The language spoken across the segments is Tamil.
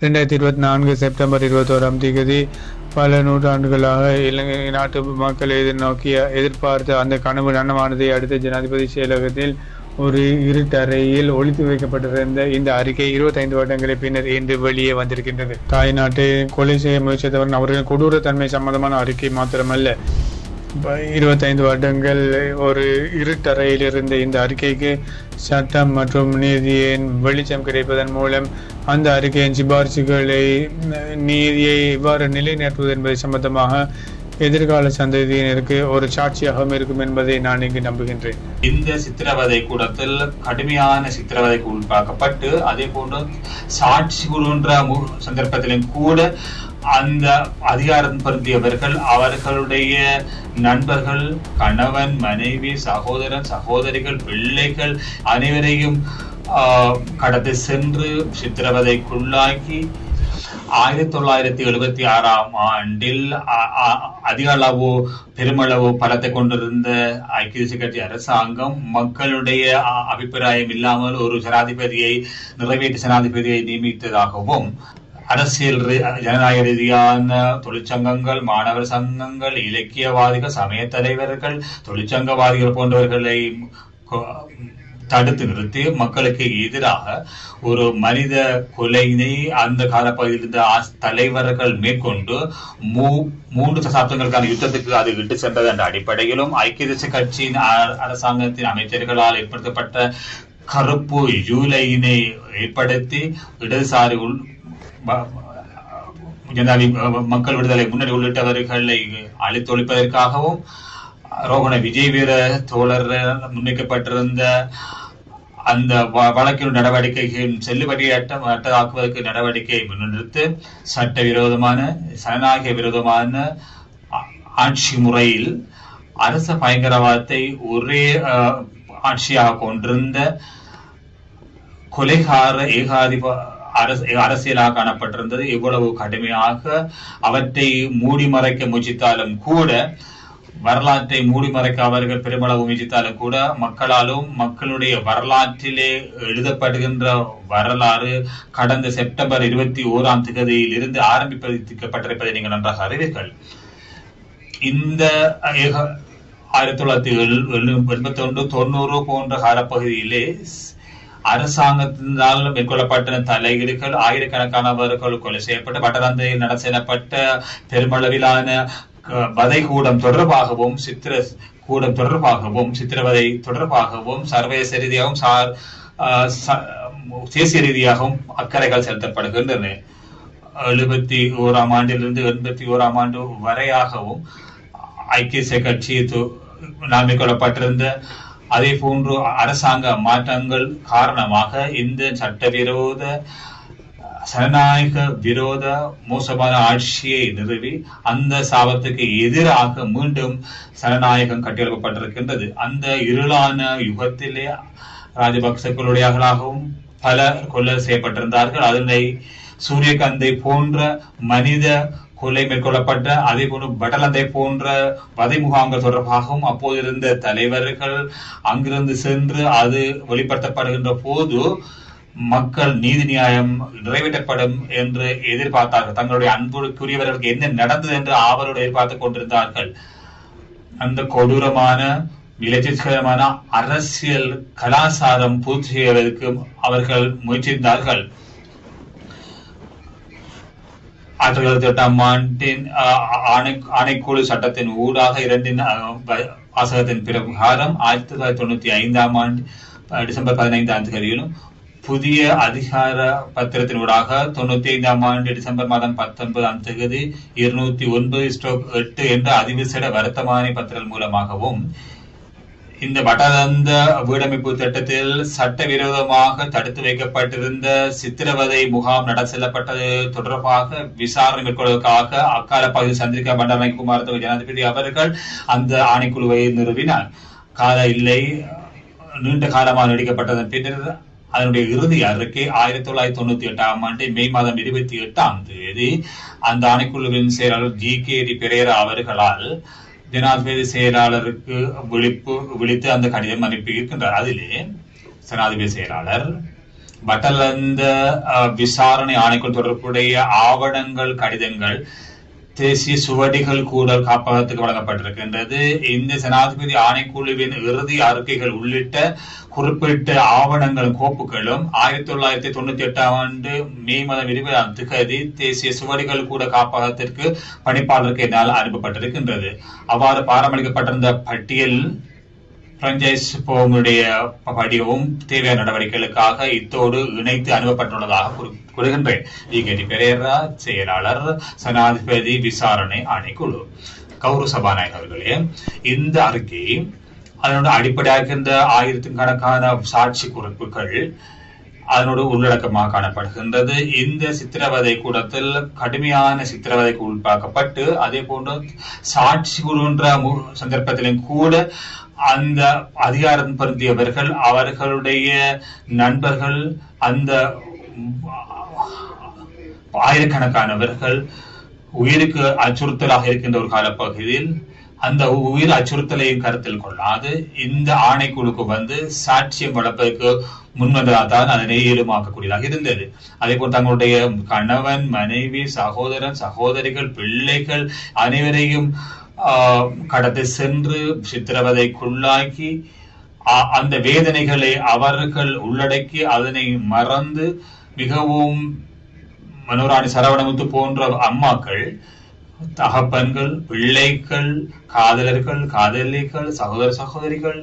2024 செப்டம்பர் 21 பல நூற்றாண்டுகளாக இலங்கை நாட்டு மக்கள் எதிர்பார்த்த அந்த கனவு நனவானதை அடுத்த ஜனாதிபதி செயலகத்தில் ஒரு இருட்டறையில் ஒளித்து வைக்கப்பட்டிருந்த இந்த அறிக்கை 25 வருடங்களை பின்னர் இன்று வெளியே வந்திருக்கின்றது. தாய்நாட்டை கொலை செய்ய முயற்சித்தவர்கள் அவர்களின் கொடூரத்தன்மை சம்பந்தமான அறிக்கை மாத்திரமல்ல, 25 வருடங்கள் ஒரு இருட்டறையில் இருந்த இந்த அறிக்கைக்கு சட்டம் மற்றும் நீதியின் வெளிச்சம் கிடைப்பதன் மூலம் அந்த அறிக்கையின் சிபாரிசுகளை நீதியை எவ்வாறு நிலைநிறுத்துவது என்பது சம்பந்தமாக எதிர்கால சந்ததியினருக்கு ஒரு சாட்சியாகவும் இருக்கும் என்பதை நான் இங்கு நம்புகின்றேன். இந்த சித்திரவதை கூடத்தில் கடுமையான சித்திரவதைக்கு உட்பாக்கப்பட்டு அதே போன்று சாட்சி கூறுகின்ற சந்தர்ப்பத்திலும் கூட அந்த அதிகாரம் பொருந்தியவர்கள் அவர்களுடைய நண்பர்கள், கணவன், மனைவி, சகோதரன், சகோதரிகள், பிள்ளைகள் அனைவரையும் கடந்து சென்று சித்திரவதைக்குள்ளாக்கி 1976 அதிக அளவோ பெருமளவோ பலத்தை கொண்டிருந்த ஐக்கிய தேசிய கட்சி அரசாங்கம் மக்களுடைய அபிப்பிராயம் இல்லாமல் ஒரு நிறைவேற்று ஜனாதிபதியை நியமித்ததாகவும் அரசியல் ஜனநாயக ரீதியான தொழிற்சங்கங்கள், மாணவர் சங்கங்கள், இலக்கியவாதிகள், சமய தலைவர்கள், தொழிற்சங்கவாதிகள் போன்றவர்களை தடுத்து நிறுத்தி மக்களுக்கு எதிராக ஒரு மனித கொலையினை அந்த காலப்பகுதியில் இருந்த தலைவர்கள் மேற்கொண்டு 3 தசாப்தங்களுக்கான யுத்தத்துக்கு அது இட்டு சென்றது என்ற அடிப்படையிலும் ஐக்கிய தேசிய கட்சியின் அரசாங்கத்தின் அமைச்சர்களால் ஏற்படுத்தப்பட்ட கருப்பு ஜூலையினை ஏற்படுத்தி இடதுசாரி மக்கள் விடுதலை முன்னணி உள்ளிட்டவர்களை அழித்தொழிப்பதற்காகவும் ரோகண விஜய் வீர தோழர் முன்வைக்கப்பட்டிருந்த அந்த வழக்கின் நடவடிக்கைகள் செல்லுபடியற்றதாக்குவதற்கு நடவடிக்கையை முன்னெடுத்து சட்டவிரோதமான ஜனநாயக விரோதமான ஆட்சி முறையில் அரச பயங்கரவாதத்தை ஒரே ஆட்சியாக கொண்டிருந்த கொலைகார ஏகாதிப அரசியலாக காணப்பட்டிருந்தது. எவ்வளவு கடுமையாக அவற்றை மூடி மறைக்க முயற்சித்தாலும் கூட, வரலாற்றை மூடி மறைக்க அவர்கள் பெருமளவு முயற்சித்தாலும் கூட, மக்களாலும் மக்களுடைய வரலாற்றிலே எழுதப்படுகின்ற வரலாறு கடந்த செப்டம்பர் 21 இருந்து ஆரம்பிக்கப்பட்டிருப்பதை நீங்கள் நன்றாக அறிவீர்கள். இந்த 1989-90 போன்ற காலப்பகுதியிலே அரசாங்கத்தினால் மேற்கொள்ளப்பட்ட தலையீடுகள், ஆயிரக்கணக்கானவர்கள் கொலை செய்யப்பட்ட பட்டரந்தையில் நட செய்யப்பட்ட பெருமளவிலான வதை கூடம் தொடர்பாகவும் சித்திரவதை தொடர்பாகவும் சர்வதேச ரீதியாகவும் தேசிய ரீதியாகவும் அக்கறைகள் செலுத்தப்படுகின்றன. 71 ஆண்டிலிருந்து 81 வரையாகவும் ஐக்கிய தேசிய கட்சி மேற்கொள்ளப்பட்டிருந்த அதே போன்று அரசாங்க மாற்றங்கள் காரணமாக இந்த சட்டவிரோத ஜனநாயக விரோத மோசமான ஆட்சியை நிறுவி அந்த சாபத்துக்கு எதிராக மீண்டும் ஜனநாயகம் கட்டியெழுப்பப்பட்டிருக்கின்றது. அந்த இருளான யுகத்திலே ராஜபக்சர்களுடையாகவும் பலர் கொலை செய்யப்பட்டிருந்தார்கள். அதனை சூரியகாந்தை போன்ற மனித கொலை மேற்கொள்ளப்பட்ட அதே போன்று பட்டலந்தை போன்ற வதை முகாம்கள் தொடர்பாகவும் அப்போது இருந்த தலைவர்கள் அங்கிருந்து சென்று அது வெளிப்படுத்தப்படுகின்ற போது மக்கள் நீதி நியாயம் நிறைவேற்றப்படும் என்று எதிர்பார்த்தார்கள். தங்களுடைய அன்புக்குரியவர்களுக்கு என்ன நடந்தது என்று ஆவலோடு எதிர்பார்த்துக் கொண்டிருந்தார்கள். அந்த கொடூரமான விளைச்சமான அரசியல் கலாச்சாரம் பூர்த்தி செய்வதற்கு அவர்கள் முயற்சித்தார்கள். 1998 ஆண்டின் ஆணைக்குழு சட்டத்தின் ஊடாக 2 வாசகத்தின் பிரகாரம் 1995 ஆண்டு டிசம்பர் 15 புதிய அதிகார பத்திரத்தின் ஊடாக 95 ஆண்டு டிசம்பர் 19 209/8 என்ற அதிவிசேட வர்த்தமானி பத்திரம் மூலமாகவும் இந்த வட்டாரந்த வீடமைப்பு திட்டத்தில் சட்டவிரோதமாக தடுத்து வைக்கப்பட்டிருந்த சித்திரவதை முகாம் நட செல்லப்பட்டது தொடர்பாக விசாரணை மேற்கொள்வதற்காக அக்கால பகுதியில் சந்திரிகா பண்டாரநாயக்க ஜனாதிபதி அவர்கள் அந்த ஆணைக்குழுவை நிறுவினார். கால இல்லை நீண்ட காலமாக நீடிக்கப்பட்டதன் பின்னர் அதனுடைய இறுதி அறிக்கை 1998 ஆண்டு மே மாதம் 28 அந்த ஆணைக்குழுவின் செயலாளர் GKD பெரேரா அவர்களால் ஜனாதிபதி செயலாளருக்கு விழித்து அந்த கடிதம் அனுப்பி இருக்கின்றார். அதிலே ஜனாதிபதி செயலாளர் பட்டலந்த விசாரணை ஆணைக்குள் தொடர்புடைய ஆவணங்கள், கடிதங்கள் தேசிய சுவடிகள் கூடல் காப்பகத்துக்கு வழங்கப்பட்டிருக்கின்றது. இந்த ஜனாதிபதி ஆணைக்குழுவின் இறுதி அறிக்கைகள் உள்ளிட்ட குறிப்பிட்ட ஆவணங்களும் கோப்புகளும் 1998 ஆண்டு மே மாதம் 20ஆம் தேதி தேசிய சுவடிகள் கூட காப்பகத்திற்கு பணிப்பாளருக்கு என்னால் அனுப்பப்பட்டிருக்கின்றது. அவ்வாறு பாரமளிக்கப்பட்டிருந்த பட்டியல் பிரான்சைஸ் போமுடைய படிவும் தேவையான நடவடிக்கைகளுக்காக இத்தோடு இணைத்து அனுப்பப்பட்டுள்ளதாக கூறுகின்றேன். பெரேரா, செயலாளர், ஜனாதிபதி விசாரணை ஆணைக்குழு. கௌரவ சபாநாயகர் அவர்களே, இந்த அறிக்கை அதனோட அடிப்படையாகின்ற 1000கணக்கான சாட்சி குறிப்புகள் அதனோட உள்ளடக்கமாக காணப்படுகின்றது. இந்த சித்திரவதை கூடத்தில் கடுமையான சித்திரவதைக்கு உள்பாக்கப்பட்டு அதே போன்று சாட்சி கூறுகின்ற சந்தர்ப்பத்திலும் கூட அந்த அதிகாரம் பொருந்தியவர்கள், அவர்களுடைய நண்பர்கள், அந்த ஆயிரக்கணக்கானவர்கள் உயிருக்கு அச்சுறுத்தலாக இருக்கின்ற ஒரு காலப்பகுதியில் அந்த உயிர் அச்சுறுத்தலையும் கருத்தில் கொள்ளாது இந்த ஆணைக்குழுக்கு சாட்சியம் வளர்ப்பதற்கு முன்வந்ததான் அதனை இயலுமாக்கக்கூடியதாக இருந்தது. அதே போல் தங்களுடைய கணவன், மனைவி, சகோதரன், சகோதரிகள், பிள்ளைகள் அனைவரையும் கடந்து சென்று சித்திரவதைக்குள்ளாக்கி அந்த வேதனைகளை அவர்கள் உள்ளடக்கி அதனை மறந்து மிகவும் மனோராணி சரவணமுத்து போன்ற அம்மாக்கள், தகப்பன்கள், பிள்ளைகள், காதலர்கள், காதலிகள், சகோதர சகோதரிகள்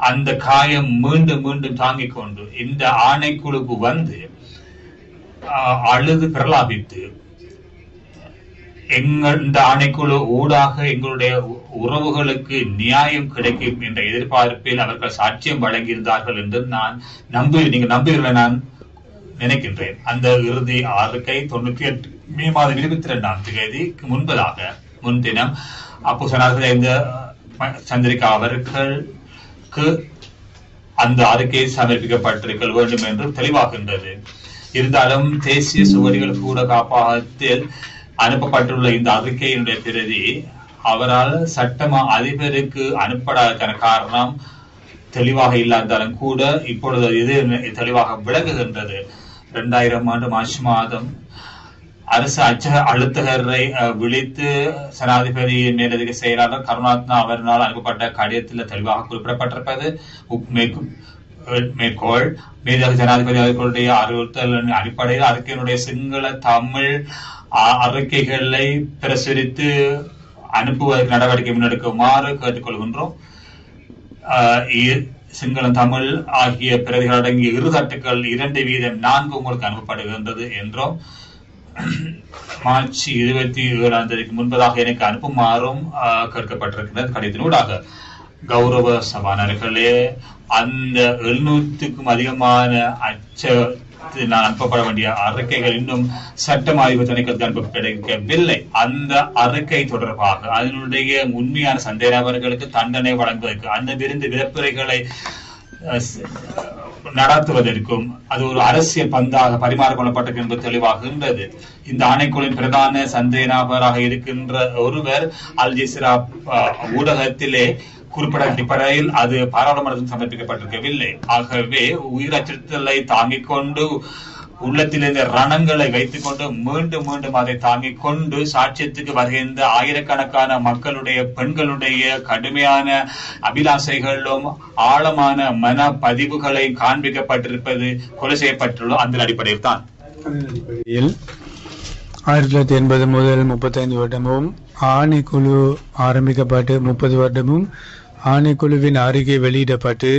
அந்த காயம் மீண்டும் மீண்டும் தாங்கிக் கொண்டு இந்த ஆணைக்குழுக்கு அழுது பிரலாபித்து இந்த ஆணைக்குழு ஊடாக எங்களுடைய உறவுகளுக்கு நியாயம் கிடைக்கும் என்ற எதிர்பார்ப்பில் அவர்கள் சாட்சியம் வழங்கியிருந்தார்கள் என்று நீங்க நம்புகிறீர்கள் நான் நினைக்கின்றேன். அந்த இறுதி அறிக்கை 98 மே மாதம் 22ஆம் தேதிக்கு முன்தினம் அப்போ இந்த சந்திரிகா அவர்களுக்கு அந்த அறிக்கை சமர்ப்பிக்கப்பட்டிருக்க வேண்டும் என்று தெளிவாகின்றது. இருந்தாலும் தேசிய சுவடிகள் கூட காப்பகத்தில் அனுப்பப்பட்டுள்ள இந்த அறிக்கையினுடைய பிரதி அவரால் சட்டமா அதிபருக்கு அனுப்படாத காரணம் தெளிவாக இல்லாதாலும் கூட இப்பொழுது இது தெளிவாக விளங்குகின்றது. 2000 ஆண்டு மார்ச் மாதம் அரசு அழுத்தகரை விழித்து ஜனாதிபதியின் மேலதிக செயலாளர் கருணாத்னா அவரால் அனுப்பப்பட்ட கடிதத்தில் தெளிவாக குறிப்பிடப்பட்டிருப்பது மேற்கோள் மேலதிக ஜனாதிபதி அவர்களுடைய அறிவுறுத்தல் அடிப்படையில் அறிக்கையினுடைய சிங்கள, தமிழ் அறிக்கைகளை பிரசுரித்து அனுப்புவதற்கு நடவடிக்கை முன்னெடுக்குமாறு கேட்டுக்கொள்கின்றோம். சிங்களம், தமிழ் ஆகிய பிரதிகள் அடங்கிய இருதட்டுக்கள் 2 வீதம் 4 உங்களுக்கு அனுப்பப்படுகின்றது என்றும் மார்ச் 27ஆம் தேதிக்கு முன்பதாக எனக்கு அனுப்புமாறும் கேட்கப்பட்டிருக்கின்றது கடிதத்தினூடாக. கௌரவ சபாநாயகர்களே, அந்த 700க்கும் அதிகமான அனுப்பப்பட வேண்டிய அறிக்கைகள் இன்னும் சட்டம் ஆய்வு திணைக்களத்துக்கு அனுப்பப்படவில்லை. அந்த அறிக்கை தொடர்பாக அதனுடைய உண்மையான சந்தேக நபர்களுக்கு தண்டனை வழங்குவதற்கு, அந்த விருந்து விலப்புரைகளை நடத்துவதற்கும் அது ஒரு அரசியல் பந்தாக பரிமாறிக்கொள்ளப்பட்டது என்பது தெளிவாகின்றது. இந்த ஆணைக்குழுவின் பிரதான சந்தேக நபராக இருக்கின்ற ஒருவர் அல் ஜசீரா ஊடகத்திலே குறிப்பிட்ட அடிப்படையில் அது பாராளுமன்றத்தில் சமர்ப்பிக்கப்பட்டிருக்கவில்லை. ஆகவே உயிர் அச்சுறுத்தலை தாங்கிக் கொண்டு உள்ளத்தில் இருந்த ரணங்களை வைத்துக் கொண்டு மீண்டும் மீண்டும் அதை தாங்கிக் கொண்டு சாட்சியத்துக்கு வருகின்ற ஆயிரக்கணக்கான மக்களுடைய, பெண்களுடைய கடுமையான அபிலாசைகளும் ஆழமான மன பதிவுகளை காண்பிக்கப்பட்டிருப்பது கொலை செய்யப்பட்டுள்ள அந்த அடிப்படையில் தான். 1980 முதல் 35 வருடமும் ஆணைக்குழு ஆரம்பிக்கப்பட்டு 30 வருடமும் ஆணைக்குழுவின் அறிக்கை வெளியிடப்பட்டு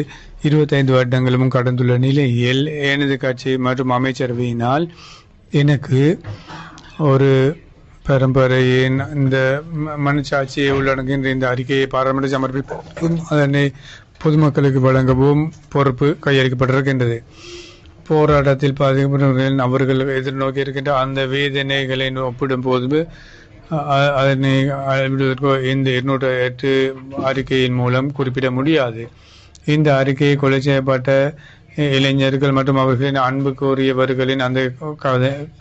25 வருடங்களும் கடந்துள்ள நிலையில் எனது கட்சி மற்றும் அமைச்சரவையினால் எனக்கு ஒரு பரம்பரையின் இந்த மனச்சாட்சியை உள்ளடங்குகின்ற இந்த அறிக்கையை பாராளுமன்ற சமர்ப்பிப்பதும் அதனை பொதுமக்களுக்கு வழங்கவும் பொறுப்பு கையளிக்கப்பட்டிருக்கின்றது. போராட்டத்தில் பாதிக்கப்பட்டவர்கள் அவர்கள் எதிர்நோக்கி இருக்கின்ற அந்த வேதனைகளை ஒப்பிடும் போது அதனை அளவிடுவதற்கு இந்த 208 அறிக்கையின் மூலம் குறிப்பிட முடியாது. இந்த அறிக்கையை கொலை செய்யப்பட்ட இளைஞர்கள் மற்றும் அவர்களின் அன்பு கோரியவர்களின் அந்த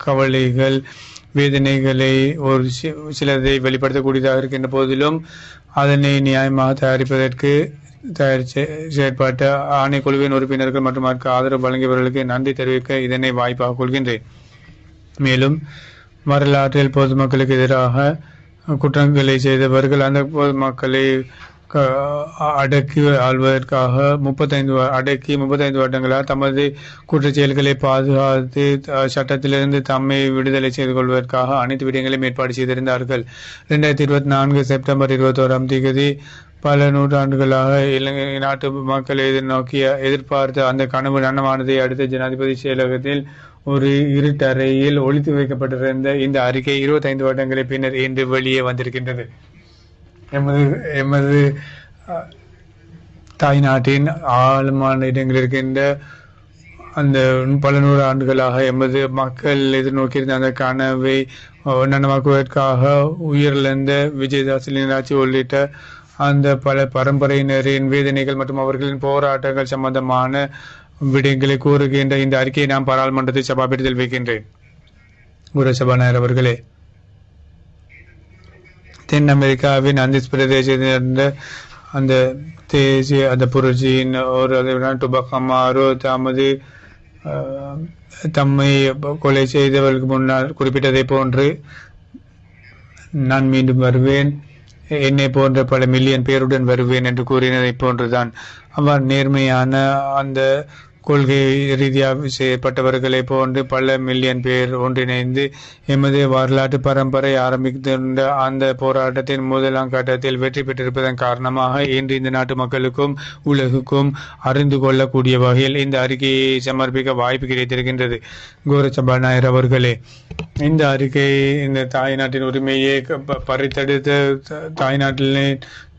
கவலைகள், வேதனைகளை ஒரு சிலதை வெளிப்படுத்தக்கூடியதாக இருக்கின்ற போதிலும் அதனை நியாயமாக தயாரிப்பதற்கு செயற்பட்ட ஆணைக்குழுவின் உறுப்பினர்கள் மற்றும் அதற்கு ஆதரவு வழங்கியவர்களுக்கு நன்றி தெரிவிக்க இதனை வாய்ப்பாக கொள்கின்றேன். மேலும் வரலாற்றில் பொதுமக்களுக்கு எதிராக குற்றங்களை செய்தவர்கள் அந்த பொதுமக்களை அடக்கி ஆள்வதற்காக 35 வருடங்களாக தமது குற்றச்செயல்களை பாதுகாத்து சட்டத்திலிருந்து தம்மை விடுதலை செய்து கொள்வதற்காக அனைத்து விடயங்களையும் ஏற்பாடு செய்திருந்தார்கள். 2024 செப்டம்பர் 21 பல நூற்றாண்டுகளாக இலங்கை நாட்டு மக்கள் எதிர்பார்த்த அந்த கனவு நனவானதை அடுத்த ஜனாதிபதி செயலகத்தில் ஒரு இருட்டறையில் ஒளித்து வைக்கப்பட்டிருந்த இந்த அறிக்கை 25 வருடங்களை பின்னர் இன்று வெளியே வந்திருக்கின்றது. எமது தாய்நாட்டின் ஆழமான இடங்கள் இருக்கின்ற அந்த பல நூறு ஆண்டுகளாக எமது மக்கள் எதிர்நோக்கியிருந்த அந்த கனவை நனவாக்குவதற்காக உயிரிழந்த விஜயதாஸ் லீலாட்சி உள்ளிட்ட அந்த பல பரம்பரையினரின் வேதனைகள் மற்றும் அவர்களின் போராட்டங்கள் சம்பந்தமான விடயங்களை கூறுகின்ற இந்த அறிக்கையை நான் பாராளுமன்றத்தில் சபாபீடத்தில் வைக்கின்றேன். குரு சபாநாயகர் அவர்களே, தென் அமெரிக்காவின் அந்திஸ் பிரதேசத்திலிருந்த அந்த தேசிய அந்த புரட்சியின் ஒரு டுபக்கமாரோ தம்மை கொலை செய்தவர்களுக்கு முன்னால் குறிப்பிட்டதை போன்று நான் மீண்டும் வருவேன், என்னை போன்ற பல மில்லியன் பேருடன் வருவேன் என்று கூறினதை போன்றுதான். அவர் நேர்மையான அந்த கொள்கை ரீதியாக செய்யப்பட்டவர்களை போன்று பல மில்லியன் பேர் ஒன்றிணைந்து எமது வரலாற்று பரம்பரை ஆரம்பிக்கின்ற அந்த போராட்டத்தின் முதலாம் கட்டத்தில் வெற்றி பெற்றிருப்பதன் காரணமாக இன்று இந்த நாட்டு மக்களுக்கும் உலகுக்கும் அறிந்து கொள்ளக்கூடிய வகையில் இந்த அறிக்கையை சமர்ப்பிக்க வாய்ப்பு கிடைத்திருக்கின்றது. கௌரவ சபாநாயகர் அவர்களே, இந்த அறிக்கை இந்த தாய்நாட்டின் உரிமையை பறித்தெடுத்த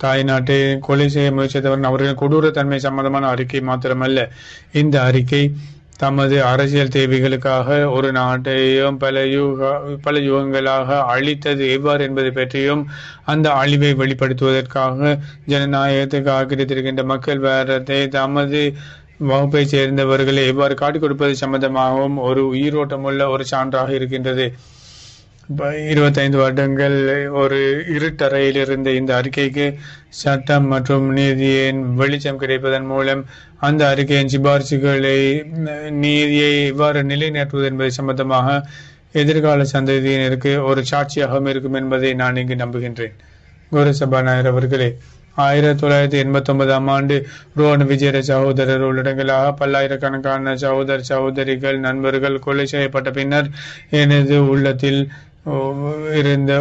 தாய்நாட்டை கொலை செய்ய முயற்சித்தவர்கள் அவர்களின் கொடூரத்தன்மை சம்பந்தமான அறிக்கை மாத்திரமல்ல, இந்த அறிக்கை தமது அரசியல் தேவைகளுக்காக ஒரு நாட்டையும் பல யுகங்களாக அழித்தது எவ்வாறு என்பதை பற்றியும் அந்த அழிவை வெளிப்படுத்துவதற்காக ஜனநாயகத்துக்காக கிடைத்திருக்கின்ற மக்கள் வாரத்தை தமது வகுப்பை சேர்ந்தவர்களை எவ்வாறு காட்டிக் கொடுப்பது சம்பந்தமாகவும் ஒரு உயிரோட்டமுள்ள ஒரு சான்றாக இருக்கின்றது. 25 வருடங்கள் ஒரு இருட்டறையில் இருந்த இந்த அறிக்கைக்கு சட்டம் மற்றும் நீதியின் வெளிச்சம் கிடைப்பதன் மூலம் அந்த அறிக்கையின் சிபாரிசுகளை நீதியை எவ்வாறு நிலைநாட்டுவது என்பதை சம்பந்தமாக எதிர்கால சந்ததியினருக்கு ஒரு சாட்சியாகவும் இருக்கும் என்பதை நான் இங்கு நம்புகின்றேன். கௌரவ சபாநாயகர் அவர்களே, 1989 ரோஹன் விஜய சகோதரர் உள்ளடங்களாக பல்லாயிரக்கணக்கான சகோதரிகள் நண்பர்கள் கொலை செய்யப்பட்ட பின்னர் எனது உள்ளத்தில் இருந்த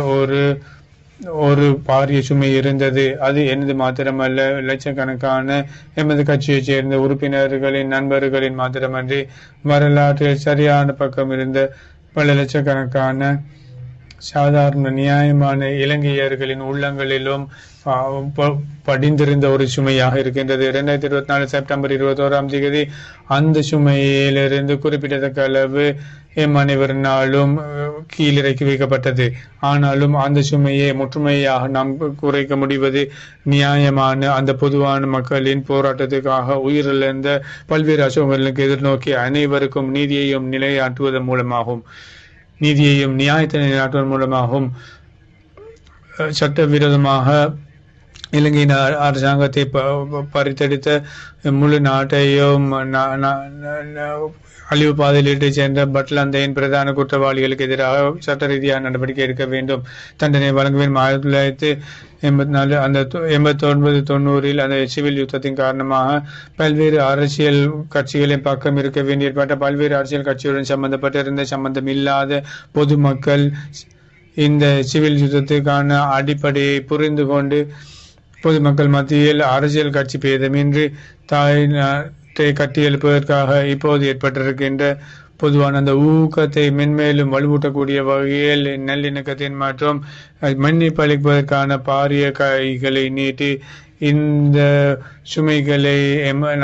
ஒரு பாரிய சுமை இருந்தது. அது எனது மாத்திரமல்ல, லட்சக்கணக்கான எமது கட்சியைச் சேர்ந்த உறுப்பினர்களின் நண்பர்களின் மாத்திரமன்றி வரலாற்றில் சரியான பக்கம் இருந்த பல லட்சக்கணக்கான சாதாரண நியாயமான இலங்கையர்களின் உள்ளங்களிலும் படிந்திருந்த ஒரு சுமையாக இருக்கின்றது. 2024 செப்டம்பர் 21 அந்த சுமையிலிருந்து குறிப்பிடத்தக்க அளவு எம் அனைவரினாலும் கீழிறக்கி வைக்கப்பட்டது. ஆனாலும் அந்த சுமையை முற்றுமையாக நாம் குறைக்க முடிவது நியாயமான அந்த பொதுவான மக்களின் போராட்டத்துக்காக உயிரிழந்த பல்வேறு அசோகங்களுக்கு எதிர்நோக்கி அனைவருக்கும் நீதியையும் நிலையாட்டுவதன் மூலமாகும், நீதியையும் நியாயத்தை நிலைநாட்டுவதன் மூலமாகவும் சட்டவிரோதமாக இலங்கையின் அரசாங்கத்தை பறித்தெடுத்த முழு நாட்டையும் அழிவு பாதையில் இட்டு சென்ற பட்லந்தையின் பிரதான குற்றவாளிகளுக்கு எதிராக சட்ட ரீதியாக நடவடிக்கை எடுக்க வேண்டும், தண்டனை வழங்க வேண்டும். 1984 அந்த 89-90 அந்த சிவில் யுத்தத்தின் காரணமாக பல்வேறு அரசியல் கட்சிகளின் பக்கம் இருக்க வேண்டி ஏற்பட்ட பல்வேறு அரசியல் கட்சியுடன் சம்பந்தப்பட்டிருந்த சம்பந்தம் இல்லாத பொதுமக்கள் இந்த சிவில் யுத்தத்துக்கான அடிப்படையை புரிந்து கொண்டு பொதுமக்கள் மத்தியில் அரசியல் கட்சி பேதமின்றி தாய்நாட்டை கட்டியெழுப்பதற்காக இப்போது ஏற்பட்டிருக்கின்ற பொதுவான அந்த ஊக்கத்தை மென்மேலும் வலுவூட்டக்கூடிய வகையில் நல்லிணக்கத்தின் மற்றும் மன்னிப்பு அளிப்பதற்கான பாரிய கைகளை நீட்டி இந்த சுமைகளை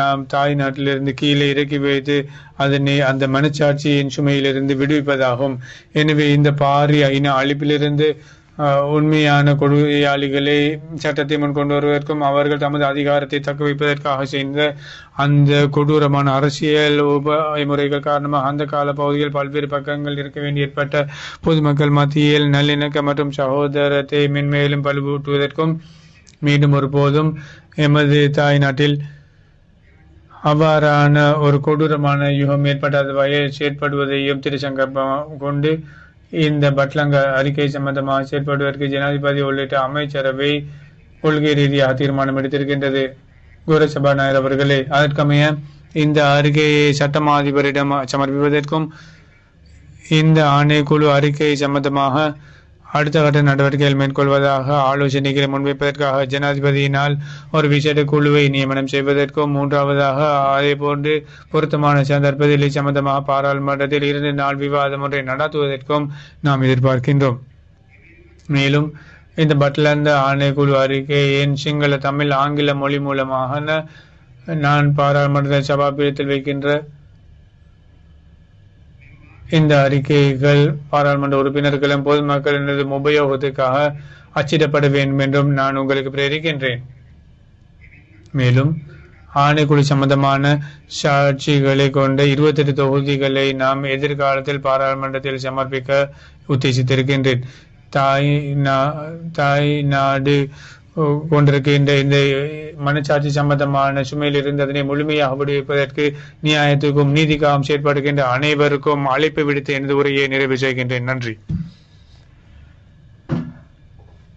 நாம் தாய்நாட்டிலிருந்து கீழே இறக்கி வைத்து அதனை அந்த மனச்சாட்சியின் சுமையிலிருந்து விடுவிப்பதாகும். எனவே இந்த பாரிய இன அழிப்பிலிருந்து உண்மையான கொடுமையாளிகளை சட்டத்தை முன் கொண்டு வருவதற்கும் அவர்கள் தமது அதிகாரத்தை தக்க வைப்பதற்காக செய்த அந்த கொடூரமான அரசியல் முறைகள் காரணமாக அந்த கால பகுதியில் பல்வேறு பக்கங்கள் இருக்க வேண்டி ஏற்பட்ட பொதுமக்கள் மத்தியில் நல்லிணக்கம் மற்றும் சகோதரத்தை மென்மேலும் வலுவூட்டுவதற்கும் மீண்டும் ஒருபோதும் எமது தாய் நாட்டில் அவ்வாறான ஒரு கொடூரமான யுகம் ஏற்படாத வகையில் செயற்படுவதையும் திருச்சங்கப்பம் கொண்டு இந்த பட்லங்க அறிக்கை சம்பந்தமாக செயற்படுவதற்கு ஜனாதிபதி உள்ளிட்ட அமைச்சரவை கொள்கை ரீதியாக தீர்மானம் எடுத்திருக்கின்றது. கௌரவசபாநாயகர் அவர்களே, அதற்கமைய இந்த அறிக்கையை சட்டமா அதிபரிடம் சமர்ப்பிப்பதற்கும் இந்த ஆணைக்குழு அறிக்கை சம்பந்தமாக அடுத்த கட்ட நடவடிக்கைகள் மேற்கொள்வதாக ஆலோசனைகளை முன்வைப்பதற்காக ஜனாதிபதியினால் ஒரு விசேட குழுவை நியமனம் செய்வதற்கும், மூன்றாவதாக அதே போன்று பொருத்தமான சந்தர்ப்பத்தில் சம்பந்தமாக பாராளுமன்றத்தில் 2 நாள் விவாதம் ஒன்றை நடத்துவதற்கும் நாம் எதிர்பார்க்கின்றோம். மேலும் இந்த பட்லந்த ஆணைக்குழு அறிக்கையின் சிங்கள, தமிழ், ஆங்கில மொழி மூலமாக நான் பாராளுமன்ற சபாபீடத்தில் வைக்கின்ற இந்த அறிக்கைகள் பாராளுமன்ற உறுப்பினர்களும் பொதுமக்களின் உபயோகத்துக்காக அச்சிடப்பட வேண்டும் என்றும் நான் உங்களுக்கு பிரேரிக்கின்றேன். மேலும் ஆணைக்குழு சம்பந்தமான சாட்சிகளை கொண்ட 28 தொகுதிகளை நாம் எதிர்காலத்தில் பாராளுமன்றத்தில் சமர்ப்பிக்க உத்தேசித்திருக்கின்றேன். தாய் நாடு கொண்டிருக்கின்ற இந்த மனச்சாட்சி சம்பந்தமான சுமையிலிருந்து அதனை முழுமையாக விடுவிப்பதற்கு நியாயத்துக்கும் நீதிக்காகவும் செயற்படுகின்ற அனைவருக்கும் அழைப்பு விடுத்து எனது உரையை நிறைவு செய்கின்றேன். நன்றி.